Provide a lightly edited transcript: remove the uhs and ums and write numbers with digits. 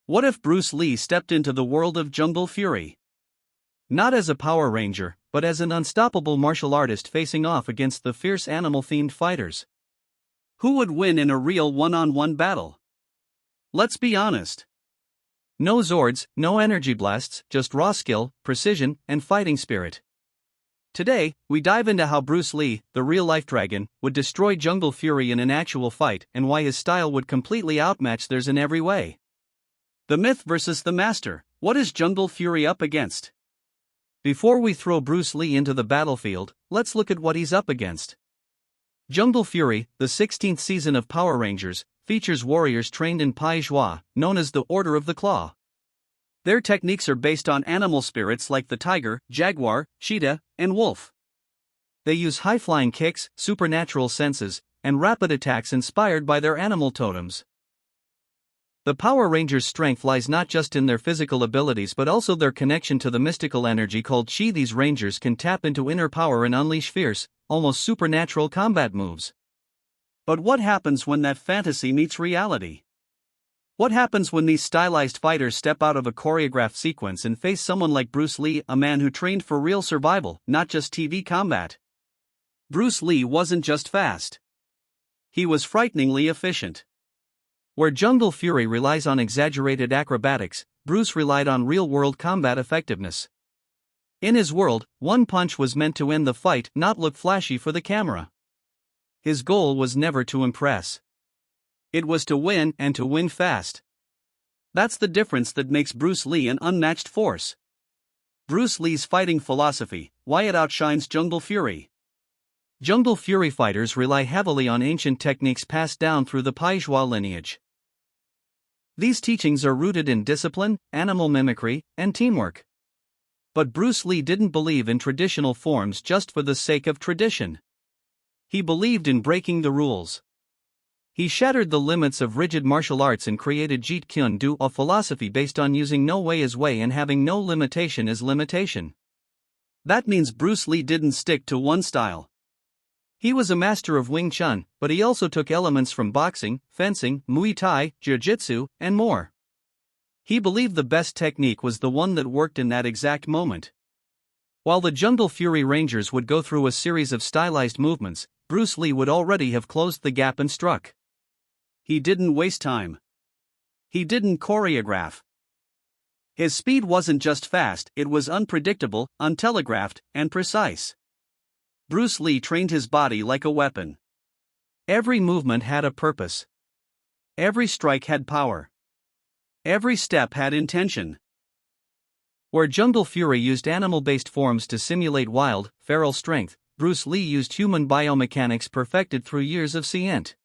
What if Bruce Lee stepped into the world of Jungle Fury? Not as a Power Ranger, but as an unstoppable martial artist facing off against the fierce animal-themed fighters. Who would win in a real one-on-one battle? Let's be honest. No Zords, no energy blasts, just raw skill, precision, and fighting spirit. Today, we dive into how Bruce Lee, the real-life dragon, would destroy Jungle Fury in an actual fight and why his style would completely outmatch theirs in every way. The myth versus the master. What is Jungle Fury up against? Before we throw Bruce Lee into the battlefield, let's look at what he's up against. Jungle Fury, the 16th season of Power Rangers, features warriors trained in Pai Zhua, known as the Order of the Claw. Their techniques are based on animal spirits like the tiger, jaguar, cheetah, and wolf. They use high-flying kicks, supernatural senses, and rapid attacks inspired by their animal totems. The Power Rangers' strength lies not just in their physical abilities but also their connection to the mystical energy called Chi. These Rangers can tap into inner power and unleash fierce, almost supernatural combat moves. But what happens when that fantasy meets reality? What happens when these stylized fighters step out of a choreographed sequence and face someone like Bruce Lee, a man who trained for real survival, not just TV combat? Bruce Lee wasn't just fast. He was frighteningly efficient. Where Jungle Fury relies on exaggerated acrobatics, Bruce relied on real-world combat effectiveness. In his world, one punch was meant to end the fight, not look flashy for the camera. His goal was never to impress. It was to win, and to win fast. That's the difference that makes Bruce Lee an unmatched force. Bruce Lee's fighting philosophy, why it outshines Jungle Fury. Jungle Fury fighters rely heavily on ancient techniques passed down through the Pai Zhua lineage. These teachings are rooted in discipline, animal mimicry, and teamwork. But Bruce Lee didn't believe in traditional forms just for the sake of tradition. He believed in breaking the rules. He shattered the limits of rigid martial arts and created Jeet Kune Do, a philosophy based on using no way as way and having no limitation as limitation. That means Bruce Lee didn't stick to one style. He was a master of Wing Chun, but he also took elements from boxing, fencing, Muay Thai, Jiu-Jitsu, and more. He believed the best technique was the one that worked in that exact moment. While the Jungle Fury Rangers would go through a series of stylized movements, Bruce Lee would already have closed the gap and struck. He didn't waste time. He didn't choreograph. His speed wasn't just fast, it was unpredictable, untelegraphed, and precise. Bruce Lee trained his body like a weapon. Every movement had a purpose. Every strike had power. Every step had intention. Where Jungle Fury used animal-based forms to simulate wild, feral strength, Bruce Lee used human biomechanics perfected through years of scient.